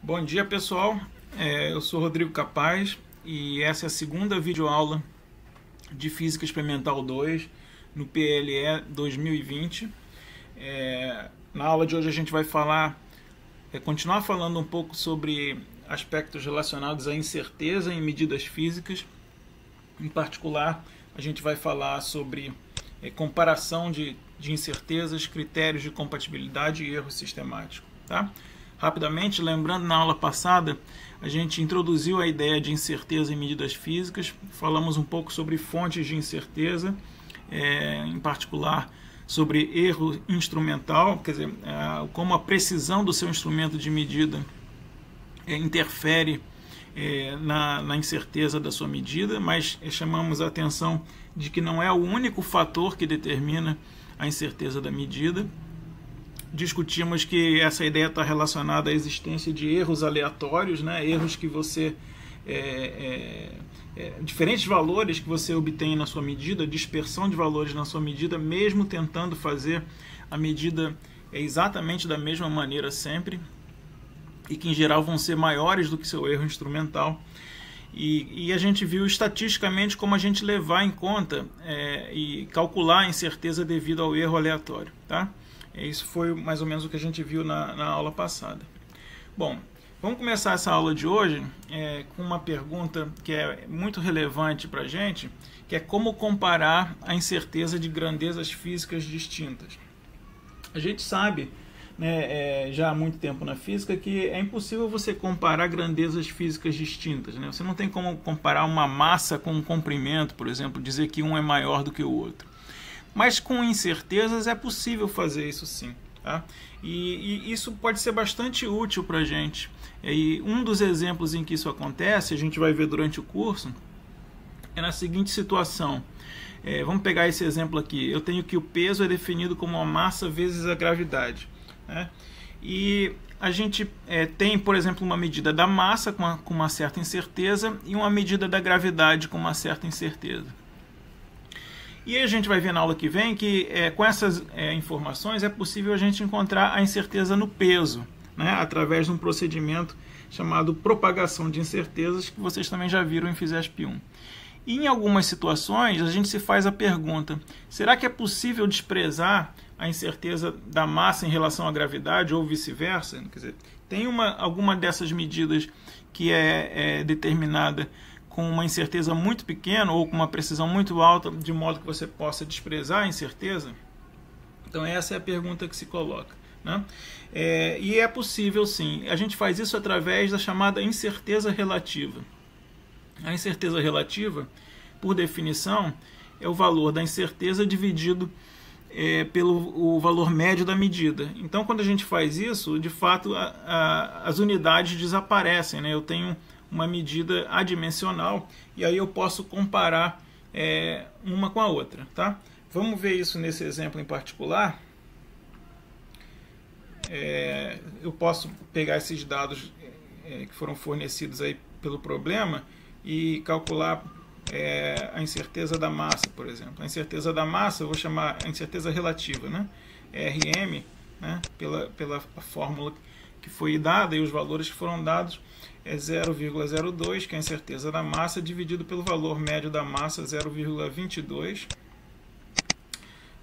Bom dia, pessoal. Eu sou Rodrigo Capaz e essa é a segunda videoaula de Física Experimental 2 no PLE 2020. Na aula de hoje a gente vai continuar falando um pouco sobre aspectos relacionados à incerteza em medidas físicas. Em particular, a gente vai falar sobre comparação de incertezas, critérios de compatibilidade e erro sistemático. Tá? Rapidamente, lembrando, na aula passada, a gente introduziu a ideia de incerteza em medidas físicas, falamos um pouco sobre fontes de incerteza, em particular sobre erro instrumental, quer dizer, como a precisão do seu instrumento de medida interfere na incerteza da sua medida, mas chamamos a atenção de que não é o único fator que determina a incerteza da medida. Discutimos que essa ideia está relacionada à existência de erros aleatórios, né? Erros que você... diferentes valores que você obtém na sua medida, dispersão de valores na sua medida, mesmo tentando fazer a medida exatamente da mesma maneira sempre, e que em geral vão ser maiores do que seu erro instrumental. E a gente viu estatisticamente como a gente levar em conta e calcular a incerteza devido ao erro aleatório, tá? Isso foi mais ou menos o que a gente viu na aula passada. Bom, vamos começar essa aula de hoje com uma pergunta que é muito relevante para a gente, que é como comparar a incerteza de grandezas físicas distintas. A gente sabe, né, já há muito tempo na física, que é impossível você comparar grandezas físicas distintas, né? Você não tem como comparar uma massa com um comprimento, por exemplo, dizer que um é maior do que o outro. Mas com incertezas é possível fazer isso sim. Tá? E isso pode ser bastante útil para a gente. E um dos exemplos em que isso acontece, a gente vai ver durante o curso, é na seguinte situação. Vamos pegar esse exemplo aqui. Eu tenho que o peso é definido como a massa vezes a gravidade, né? E a gente tem, por exemplo, uma medida da massa com uma certa incerteza e uma medida da gravidade com uma certa incerteza. E a gente vai ver na aula que vem que com essas informações é possível a gente encontrar a incerteza no peso, né, através de um procedimento chamado propagação de incertezas, que vocês também já viram em Fisesp 1. E em algumas situações a gente se faz a pergunta: será que é possível desprezar a incerteza da massa em relação à gravidade ou vice-versa? Quer dizer, tem alguma dessas medidas que é determinada com uma incerteza muito pequena ou com uma precisão muito alta, de modo que você possa desprezar a incerteza? Então essa é a pergunta que se coloca, né? E é possível sim. A gente faz isso através da chamada incerteza relativa. A incerteza relativa, por definição, é o valor da incerteza dividido pelo valor médio da medida. Então quando a gente faz isso, de fato as unidades desaparecem, né? Eu tenho uma medida adimensional e aí eu posso comparar uma com a outra, tá? Vamos ver isso nesse exemplo em particular. Eu posso pegar esses dados que foram fornecidos aí pelo problema e calcular a incerteza da massa, por exemplo. A incerteza da massa eu vou chamar a incerteza relativa, né? Rm, né? Pela fórmula que foi dada e os valores que foram dados, é 0,02, que é a incerteza da massa, dividido pelo valor médio da massa, 0,22.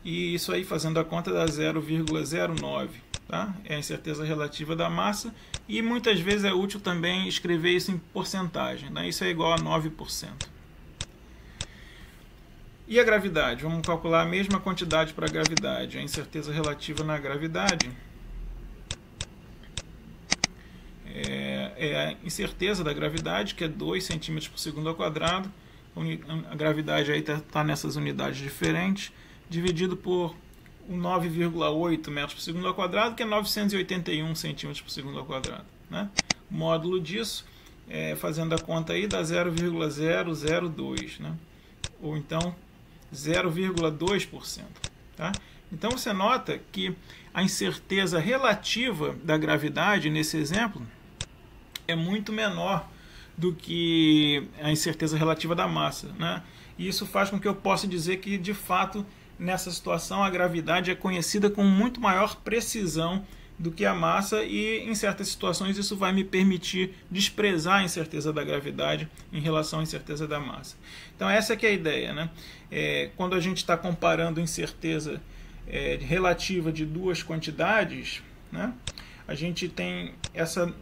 E isso aí, fazendo a conta, dá 0,09. Tá? É a incerteza relativa da massa. E muitas vezes é útil também escrever isso em porcentagem, né? Isso é igual a 9%. E a gravidade? Vamos calcular a mesma quantidade para a gravidade. A incerteza relativa na gravidade é a incerteza da gravidade, que é 2 centímetros por segundo ao quadrado. A gravidade aí está nessas unidades diferentes, dividido por 9,8 metros por segundo ao quadrado, que é 981 centímetros por segundo ao quadrado, né? O módulo disso, fazendo a conta aí, dá 0,002, né? Ou então 0,2%. Tá? Então você nota que a incerteza relativa da gravidade, nesse exemplo, é muito menor do que a incerteza relativa da massa, né? E isso faz com que eu possa dizer que, de fato, nessa situação, a gravidade é conhecida com muito maior precisão do que a massa, e em certas situações isso vai me permitir desprezar a incerteza da gravidade em relação à incerteza da massa. Então essa que é a ideia, né? Quando a gente está comparando incerteza relativa de duas quantidades, né? A gente tem essa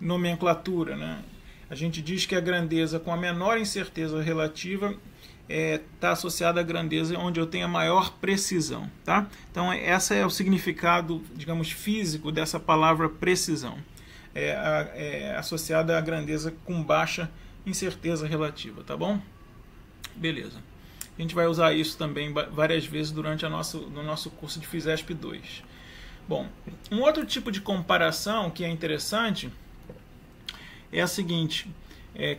nomenclatura, né? A gente diz que a grandeza com a menor incerteza relativa está associada à grandeza onde eu tenho a maior precisão, tá? Então esse é o significado, digamos, físico dessa palavra precisão, associada à grandeza com baixa incerteza relativa, tá bom? Beleza. A gente vai usar isso também várias vezes durante no nosso curso de FISESP 2. Bom, um outro tipo de comparação que é interessante é a seguinte: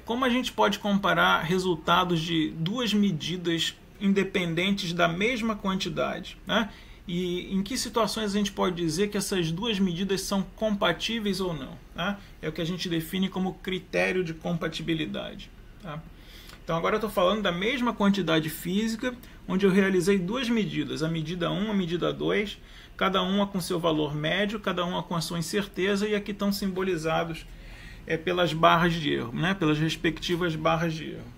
como a gente pode comparar resultados de duas medidas independentes da mesma quantidade, né? E em que situações a gente pode dizer que essas duas medidas são compatíveis ou não, né? É o que a gente define como critério de compatibilidade, tá? Então agora eu estou falando da mesma quantidade física, onde eu realizei duas medidas, a medida 1 e a medida 2, cada uma com seu valor médio, cada uma com a sua incerteza, e aqui estão simbolizados pelas barras de erro, né? Pelas respectivas barras de erro.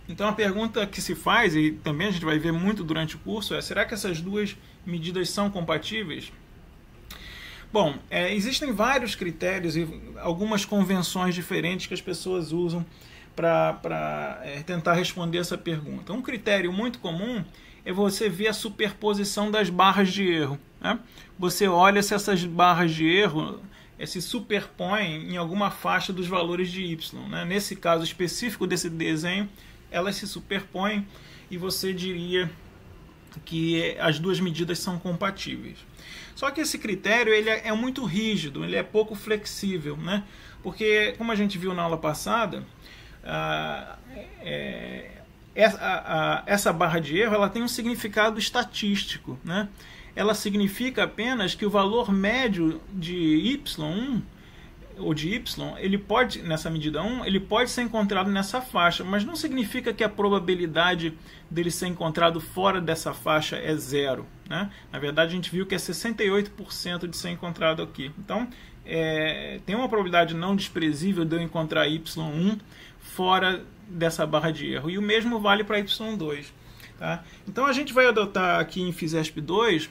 Então a pergunta que se faz, e também a gente vai ver muito durante o curso, será que essas duas medidas são compatíveis? Bom, existem vários critérios e algumas convenções diferentes que as pessoas usam para tentar responder essa pergunta. Um critério muito comum é você ver a superposição das barras de erro, né? Você olha se essas barras de erro se superpõem em alguma faixa dos valores de y, né? Nesse caso específico desse desenho, elas se superpõem e você diria que as duas medidas são compatíveis. Só que esse critério ele é muito rígido, ele é pouco flexível, né? Porque, como a gente viu na aula passada, essa barra de erro ela tem um significado estatístico, né? Ela significa apenas que o valor médio de y1 ou de y, ele pode, nessa medida 1, ele pode ser encontrado nessa faixa, mas não significa que a probabilidade dele ser encontrado fora dessa faixa é zero, né? Na verdade, a gente viu que é 68% de ser encontrado aqui. Então, tem uma probabilidade não desprezível de eu encontrar y1 fora dessa barra de erro. E o mesmo vale para y2. Tá? Então, a gente vai adotar aqui em FISESP 2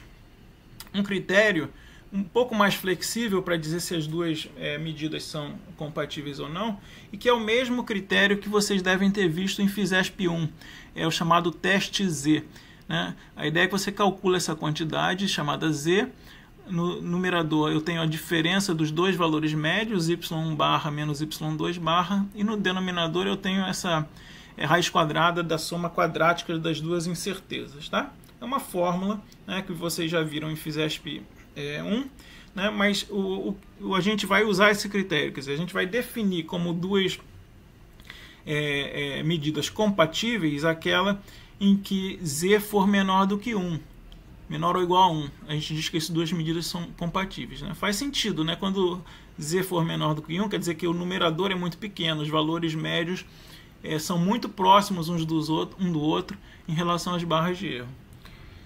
um critério um pouco mais flexível para dizer se as duas medidas são compatíveis ou não, e que é o mesmo critério que vocês devem ter visto em FISESP 1, é o chamado teste Z, né? A ideia é que você calcula essa quantidade chamada Z. No numerador eu tenho a diferença dos dois valores médios, y1 barra menos y2 barra, e no denominador eu tenho essa raiz quadrada da soma quadrática das duas incertezas, tá? É uma fórmula, né, que vocês já viram em FISESP 1, né, mas a gente vai usar esse critério, quer dizer, a gente vai definir como duas medidas compatíveis aquela em que z for menor do que 1, menor ou igual a 1. A gente diz que essas duas medidas são compatíveis, né? Faz sentido, né? Quando z for menor do que 1, quer dizer que o numerador é muito pequeno, os valores médios são muito próximos um do outro em relação às barras de erro.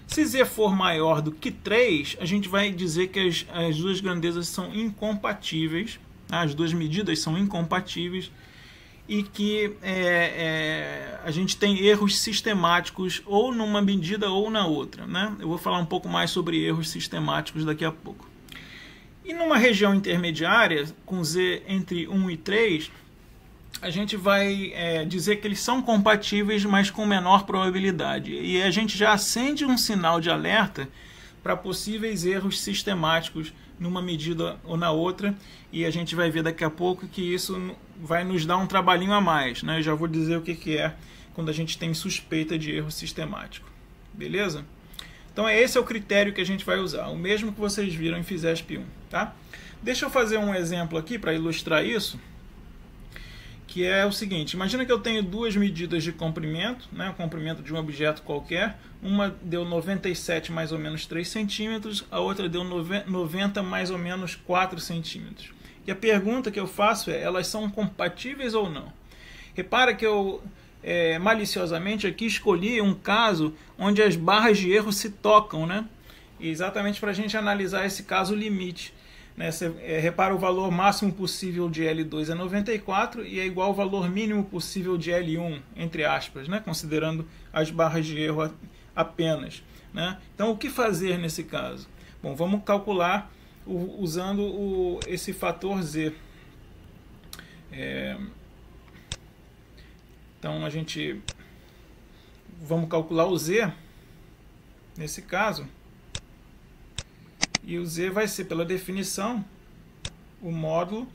Se z for maior do que 3, a gente vai dizer que as duas grandezas são incompatíveis, as duas medidas são incompatíveis, e que a gente tem erros sistemáticos ou numa medida ou na outra, né? Eu vou falar um pouco mais sobre erros sistemáticos daqui a pouco. E numa região intermediária, com z entre 1 e 3, a gente vai dizer que eles são compatíveis, mas com menor probabilidade. E a gente já acende um sinal de alerta para possíveis erros sistemáticos numa medida ou na outra, e a gente vai ver daqui a pouco que isso vai nos dar um trabalhinho a mais, né? Eu já vou dizer o que é quando a gente tem suspeita de erro sistemático. Beleza? Então esse é o critério que a gente vai usar, o mesmo que vocês viram em FISESP 1, tá? Deixa eu fazer um exemplo aqui para ilustrar isso, que é o seguinte: imagina que eu tenho duas medidas de comprimento, né, o comprimento de um objeto qualquer, uma deu 97 mais ou menos 3 centímetros, a outra deu 90 mais ou menos 4 centímetros. E a pergunta que eu faço é, elas são compatíveis ou não? Repara que eu maliciosamente aqui escolhi um caso onde as barras de erro se tocam, né? exatamente para a gente analisar esse caso limite. Né? Você repara, o valor máximo possível de L2 é 94 e é igual ao valor mínimo possível de L1, entre aspas, né? Considerando as barras de erro apenas. Né? Então, o que fazer nesse caso? Bom, vamos calcular usando esse fator Z. Então, vamos calcular o Z nesse caso. E o Z vai ser, pela definição, o módulo,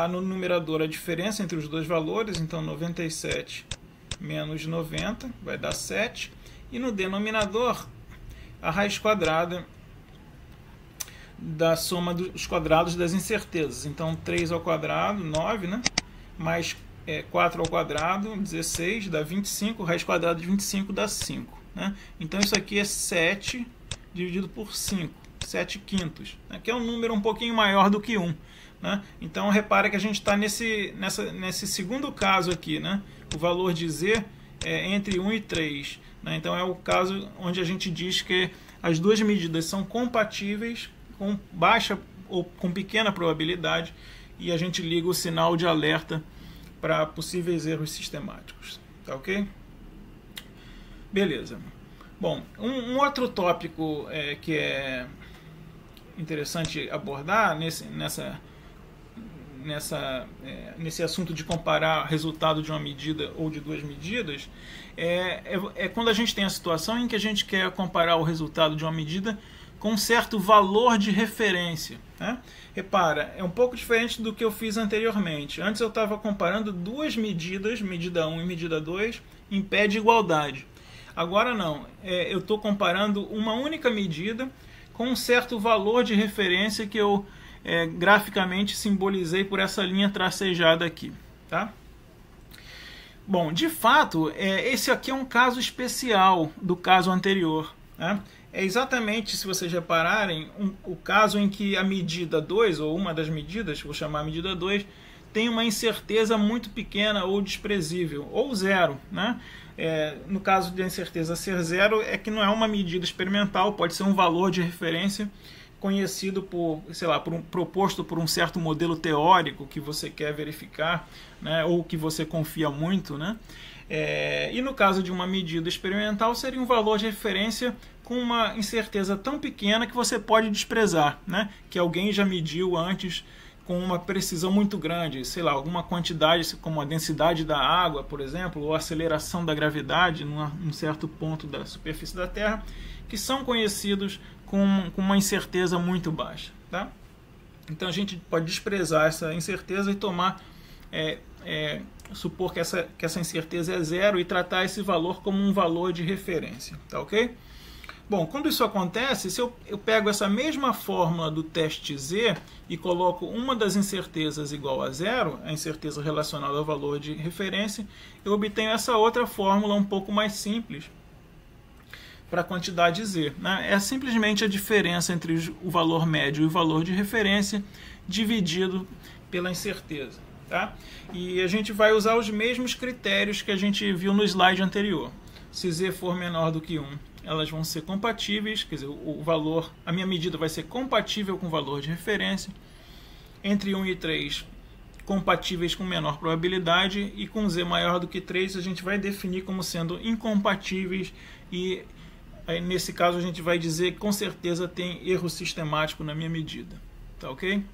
no numerador a diferença entre os dois valores, então 97 menos 90 vai dar 7, e no denominador a raiz quadrada da soma dos quadrados das incertezas. Então 3 ao quadrado, 9, né? Mais 4 ao quadrado, 16, dá 25, raiz quadrada de 25 dá 5. Né? Então isso aqui é 7 dividido por 5. 7 quintos, né, que é um número um pouquinho maior do que 1. Né? Então, repara que a gente está nesse segundo caso aqui. Né? O valor de Z é entre 1 e 3. Né? Então, é o caso onde a gente diz que as duas medidas são compatíveis com baixa ou com pequena probabilidade e a gente liga o sinal de alerta para possíveis erros sistemáticos. Tá ok? Beleza. Bom, um outro tópico que é interessante abordar nesse assunto de comparar resultado de uma medida ou de duas medidas é quando a gente tem a situação em que a gente quer comparar o resultado de uma medida com um certo valor de referência. Né? Repara, é um pouco diferente do que eu fiz anteriormente. Antes eu estava comparando duas medidas, medida 1 e medida 2, em pé de igualdade. Agora não, eu estou comparando uma única medida com um certo valor de referência que eu graficamente simbolizei por essa linha tracejada aqui. Tá? Bom, de fato, esse aqui é um caso especial do caso anterior. Né? É exatamente, se vocês repararem, o caso em que a medida 2, ou uma das medidas, vou chamar a medida 2, tem uma incerteza muito pequena ou desprezível, ou zero. Né? No caso de a incerteza ser zero, é que não é uma medida experimental, pode ser um valor de referência conhecido por, sei lá, proposto por um certo modelo teórico que você quer verificar, né, ou que você confia muito. Né? E no caso de uma medida experimental, seria um valor de referência com uma incerteza tão pequena que você pode desprezar, né? Que alguém já mediu antes com uma precisão muito grande, sei lá, alguma quantidade como a densidade da água, por exemplo, ou a aceleração da gravidade num certo ponto da superfície da Terra, que são conhecidos com uma incerteza muito baixa. Tá? Então a gente pode desprezar essa incerteza e supor que essa incerteza é zero e tratar esse valor como um valor de referência. Tá ok? Bom, quando isso acontece, se eu pego essa mesma fórmula do teste Z e coloco uma das incertezas igual a zero, a incerteza relacionada ao valor de referência, eu obtenho essa outra fórmula um pouco mais simples para a quantidade Z. Né? É simplesmente a diferença entre o valor médio e o valor de referência dividido pela incerteza. Tá? E a gente vai usar os mesmos critérios que a gente viu no slide anterior. Se Z for menor do que 1, elas vão ser compatíveis, quer dizer, a minha medida vai ser compatível com o valor de referência. Entre 1 e 3, compatíveis com menor probabilidade, e com Z maior do que 3, a gente vai definir como sendo incompatíveis, e aí, nesse caso a gente vai dizer que com certeza tem erro sistemático na minha medida. Tá ok?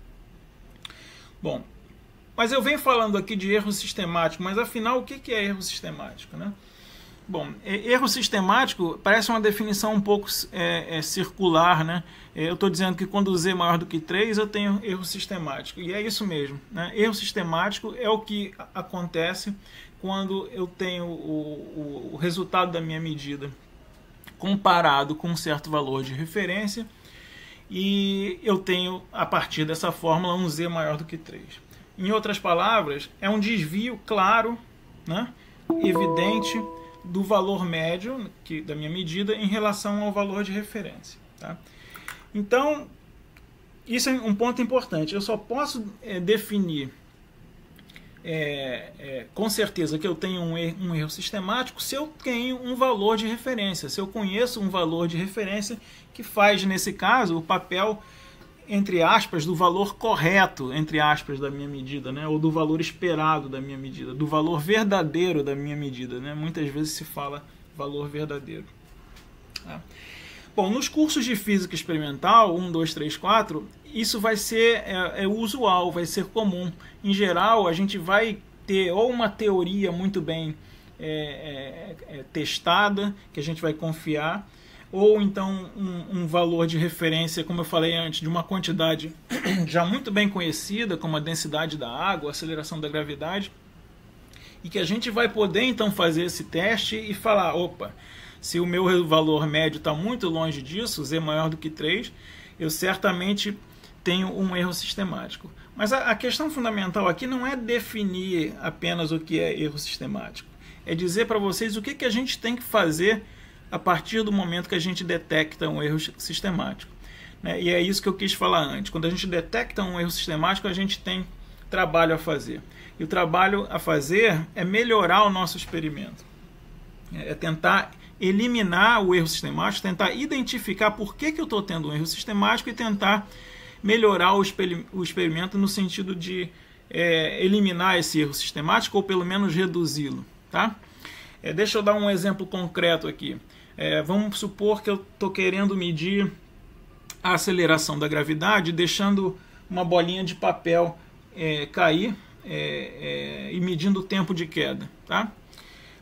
Bom, mas eu venho falando aqui de erro sistemático, mas afinal o que é erro sistemático, né? Bom, erro sistemático parece uma definição um pouco circular, né? Eu estou dizendo que quando Z é maior do que 3 eu tenho erro sistemático, e é isso mesmo. Né? Erro sistemático é o que acontece quando eu tenho o resultado da minha medida comparado com um certo valor de referência e eu tenho, a partir dessa fórmula, um Z maior do que 3. Em outras palavras, é um desvio claro, né? Evidente, do valor médio da minha medida em relação ao valor de referência. Tá? Então, isso é um ponto importante. Eu só posso definir com certeza que eu tenho um erro sistemático se eu tenho um valor de referência, se eu conheço um valor de referência que faz, nesse caso, o papel, entre aspas, do valor correto, entre aspas, da minha medida, né? Ou do valor esperado da minha medida, do valor verdadeiro da minha medida, né? Muitas vezes se fala valor verdadeiro. Tá? Bom, nos cursos de física experimental, 1, 2, 3, 4, isso vai ser usual, vai ser comum. Em geral, a gente vai ter ou uma teoria muito bem testada, que a gente vai confiar, ou então um valor de referência, como eu falei antes, de uma quantidade já muito bem conhecida, como a densidade da água, a aceleração da gravidade, e que a gente vai poder então fazer esse teste e falar, opa, se o meu valor médio está muito longe disso, z maior do que 3, eu certamente tenho um erro sistemático. Mas a questão fundamental aqui não é definir apenas o que é erro sistemático, é dizer para vocês o que a gente tem que fazer a partir do momento que a gente detecta um erro sistemático. E é isso que eu quis falar antes. Quando a gente detecta um erro sistemático, a gente tem trabalho a fazer. E o trabalho a fazer é melhorar o nosso experimento. É tentar eliminar o erro sistemático, tentar identificar por que eu estou tendo um erro sistemático e tentar melhorar o experimento no sentido de eliminar esse erro sistemático ou pelo menos reduzi-lo. Tá? Deixa eu dar um exemplo concreto aqui. Vamos supor que eu estou querendo medir a aceleração da gravidade deixando uma bolinha de papel cair e medindo o tempo de queda. Tá?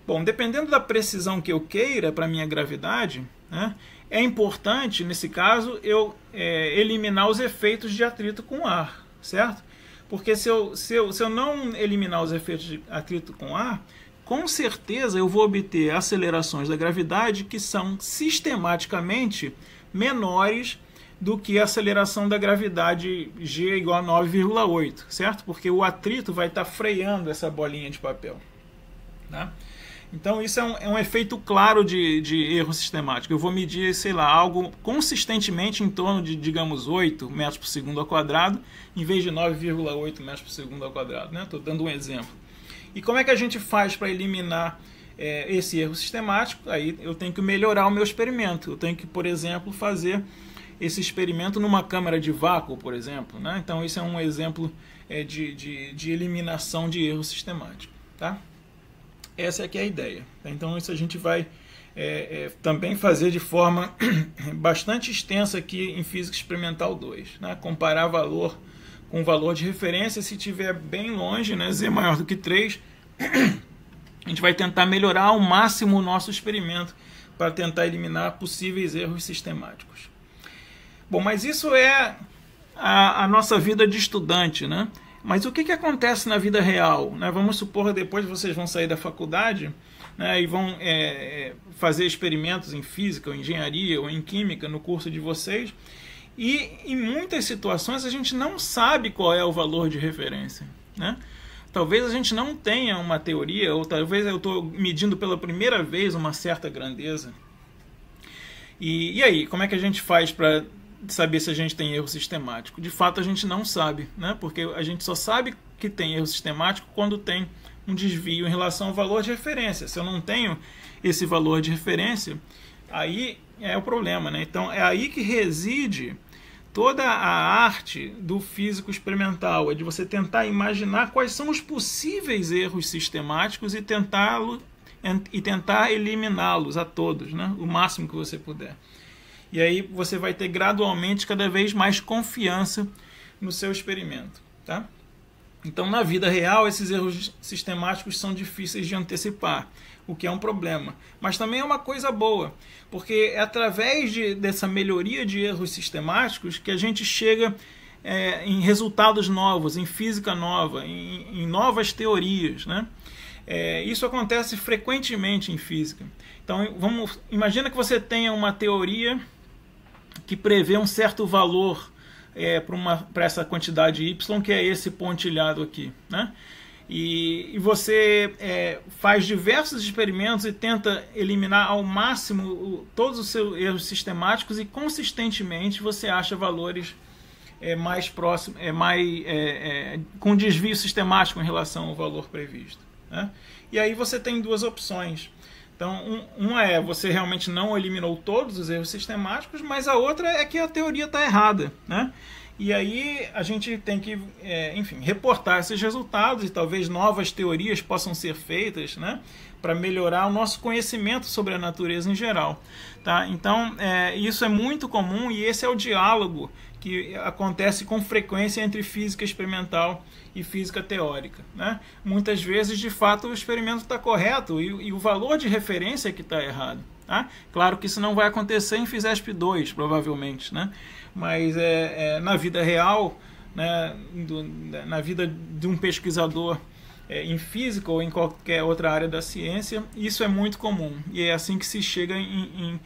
Bom, dependendo da precisão que eu queira para a minha gravidade, né, é importante, nesse caso, eu eliminar os efeitos de atrito com ar, certo? Porque se eu não eliminar os efeitos de atrito com ar, com certeza eu vou obter acelerações da gravidade que são sistematicamente menores do que a aceleração da gravidade G igual a 9,8, certo? Porque o atrito vai estar freando essa bolinha de papel. Tá? Então isso é um efeito claro de erro sistemático. Eu vou medir, sei lá, algo consistentemente em torno de, digamos, 8 metros por segundo ao quadrado, em vez de 9,8 metros por segundo ao quadrado. Estou dando um exemplo. E como é que a gente faz para eliminar esse erro sistemático? Aí eu tenho que melhorar o meu experimento. Eu tenho que, por exemplo, fazer esse experimento numa câmara de vácuo, por exemplo. Né? Então isso é um exemplo de eliminação de erro sistemático. Tá? Essa aqui é a ideia. Então isso a gente vai também fazer de forma bastante extensa aqui em Física Experimental 2. Né? Comparar valor com valor de referência, se estiver bem longe, né, z maior do que 3, a gente vai tentar melhorar ao máximo o nosso experimento para tentar eliminar possíveis erros sistemáticos. Bom, mas isso é a nossa vida de estudante, né? Mas o que acontece na vida real? Né? Vamos supor que depois vocês vão sair da faculdade, né, e vão fazer experimentos em física, ou engenharia, ou em química no curso de vocês, e em muitas situações a gente não sabe qual é o valor de referência. Né? Talvez a gente não tenha uma teoria, ou talvez eu estou medindo pela primeira vez uma certa grandeza. E aí, como é que a gente faz para saber se a gente tem erro sistemático? De fato a gente não sabe, né? Porque a gente só sabe que tem erro sistemático quando tem um desvio em relação ao valor de referência. Se eu não tenho esse valor de referência, aí é o problema, né? Então é aí que reside toda a arte do físico experimental, é de você tentar imaginar quais são os possíveis erros sistemáticos e tentar eliminá-los a todos, né? O máximo que você puder. E aí você vai ter gradualmente cada vez mais confiança no seu experimento. Tá? Então, na vida real, esses erros sistemáticos são difíceis de antecipar, o que é um problema. Mas também é uma coisa boa, porque é através dessa melhoria de erros sistemáticos que a gente chega em resultados novos, em física nova, em novas teorias. Né? Isso acontece frequentemente em física. Então, imagina que você tenha uma teoria que prevê um certo valor para essa quantidade y, que é esse pontilhado aqui. Né? E você faz diversos experimentos e tenta eliminar ao máximo todos os seus erros sistemáticos e consistentemente você acha valores mais próximo, com desvio sistemático em relação ao valor previsto, né? E aí você tem duas opções. Então, uma é você realmente não eliminou todos os erros sistemáticos, mas a outra é que a teoria está errada, né? E aí a gente tem que, enfim, reportar esses resultados e talvez novas teorias possam ser feitas, né, para melhorar o nosso conhecimento sobre a natureza em geral. Tá? Então, isso é muito comum e esse é o diálogo que acontece com frequência entre física experimental e física teórica, né? Muitas vezes, de fato, o experimento está correto e o valor de referência é que está errado. Tá? Claro que isso não vai acontecer em FISESP 2, provavelmente, né? Mas na vida real, né, na vida de um pesquisador em física ou em qualquer outra área da ciência, isso é muito comum. E é assim que se chega em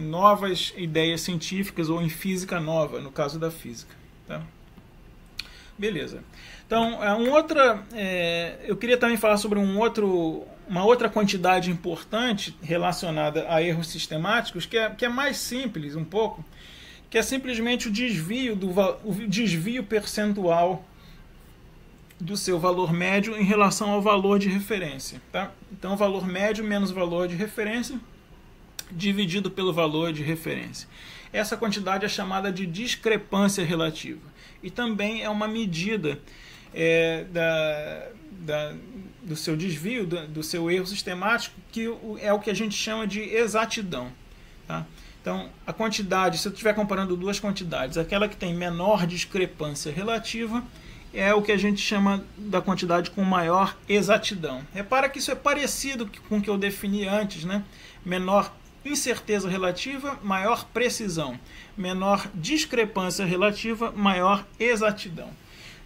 novas ideias científicas ou em física nova, no caso da física. Tá? Beleza. Então, eu queria também falar sobre uma outra quantidade importante relacionada a erros sistemáticos, que é mais simples um pouco, que é simplesmente o desvio percentual do seu valor médio em relação ao valor de referência. Tá? Então, o valor médio menos o valor de referência dividido pelo valor de referência. Essa quantidade é chamada de discrepância relativa. E também é uma medida do seu desvio, do seu erro sistemático, que é o que a gente chama de exatidão. Tá? Então, a quantidade, se eu estiver comparando duas quantidades, aquela que tem menor discrepância relativa é o que a gente chama da quantidade com maior exatidão. Repara que isso é parecido com o que eu defini antes, né? Menor incerteza relativa, maior precisão. Menor discrepância relativa, maior exatidão.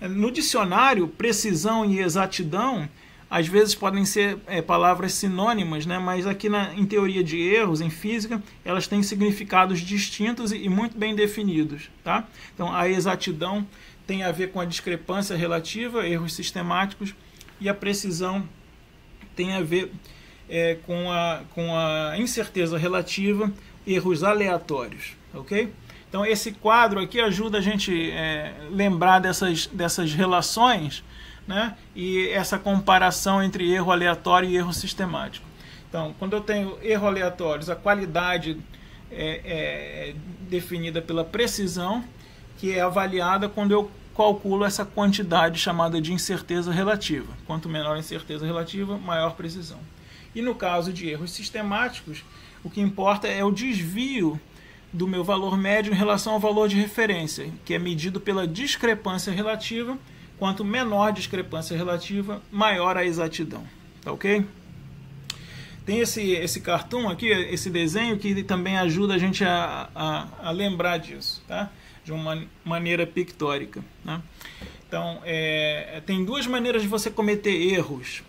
No dicionário, precisão e exatidão às vezes podem ser palavras sinônimas, né? Mas aqui em teoria de erros, em física, elas têm significados distintos e muito bem definidos. Tá? Então, a exatidão tem a ver com a discrepância relativa, erros sistemáticos, e a precisão tem a ver com a incerteza relativa, erros aleatórios. Okay? Então, esse quadro aqui ajuda a gente lembrar dessas relações, né? E essa comparação entre erro aleatório e erro sistemático. Então, quando eu tenho erros aleatórios, a qualidade é definida pela precisão, que é avaliada quando eu calculo essa quantidade chamada de incerteza relativa. Quanto menor a incerteza relativa, maior precisão. E no caso de erros sistemáticos, o que importa é o desvio do meu valor médio em relação ao valor de referência, que é medido pela discrepância relativa. Quanto menor a discrepância relativa, maior a exatidão. Tá ok? Tem esse cartoon aqui, esse desenho, que também ajuda a gente a lembrar disso, tá? De uma maneira pictórica. Né? Então, tem duas maneiras de você cometer erros.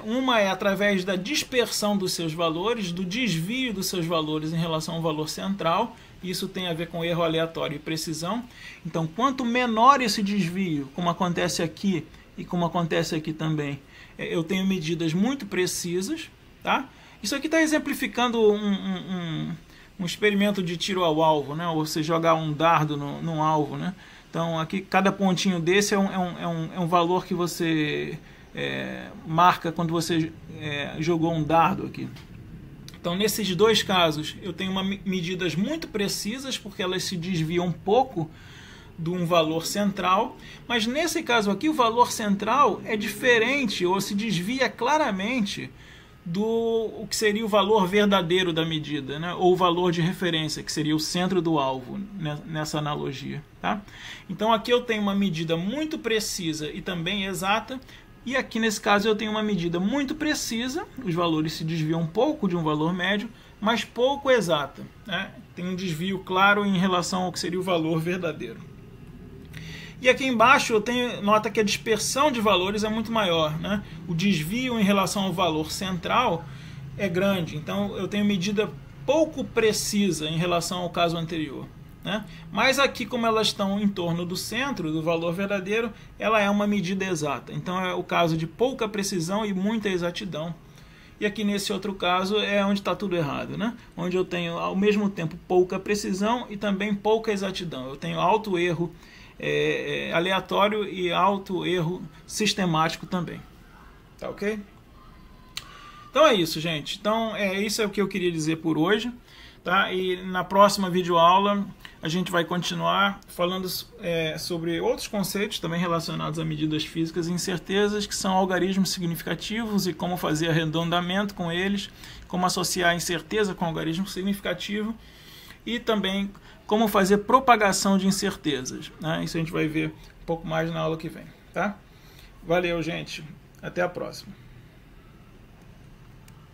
Uma é através da dispersão dos seus valores, do desvio dos seus valores em relação ao valor central. Isso tem a ver com erro aleatório e precisão. Então, quanto menor esse desvio, como acontece aqui e como acontece aqui também, eu tenho medidas muito precisas. Tá? Isso aqui está exemplificando um experimento de tiro ao alvo, né? Ou você jogar um dardo num alvo. Né? Então, aqui cada pontinho desse é um valor que você marca quando você jogou um dardo aqui. Então, nesses dois casos, eu tenho medidas muito precisas, porque elas se desviam um pouco de um valor central, mas nesse caso aqui, o valor central é diferente, ou se desvia claramente do que seria o valor verdadeiro da medida, né? Ou o valor de referência, que seria o centro do alvo, nessa analogia. Tá? Então, aqui eu tenho uma medida muito precisa e também exata. E aqui nesse caso eu tenho uma medida muito precisa, os valores se desviam um pouco de um valor médio, mas pouco exata. Né? Tem um desvio claro em relação ao que seria o valor verdadeiro. E aqui embaixo nota que a dispersão de valores é muito maior. Né? O desvio em relação ao valor central é grande, então eu tenho medida pouco precisa em relação ao caso anterior. Né? Mas aqui, como elas estão em torno do centro, do valor verdadeiro, ela é uma medida exata. Então é o caso de pouca precisão e muita exatidão. E aqui nesse outro caso é onde está tudo errado, né? Onde eu tenho ao mesmo tempo pouca precisão e também pouca exatidão. Eu tenho alto erro aleatório e alto erro sistemático também. Tá ok? Então é isso, gente. Então isso é o que eu queria dizer por hoje. Tá? E na próxima videoaula a gente vai continuar falando sobre outros conceitos também relacionados a medidas físicas e incertezas, que são algarismos significativos e como fazer arredondamento com eles, como associar incerteza com algarismo significativo e também como fazer propagação de incertezas. Né? Isso a gente vai ver um pouco mais na aula que vem. Tá? Valeu, gente. Até a próxima.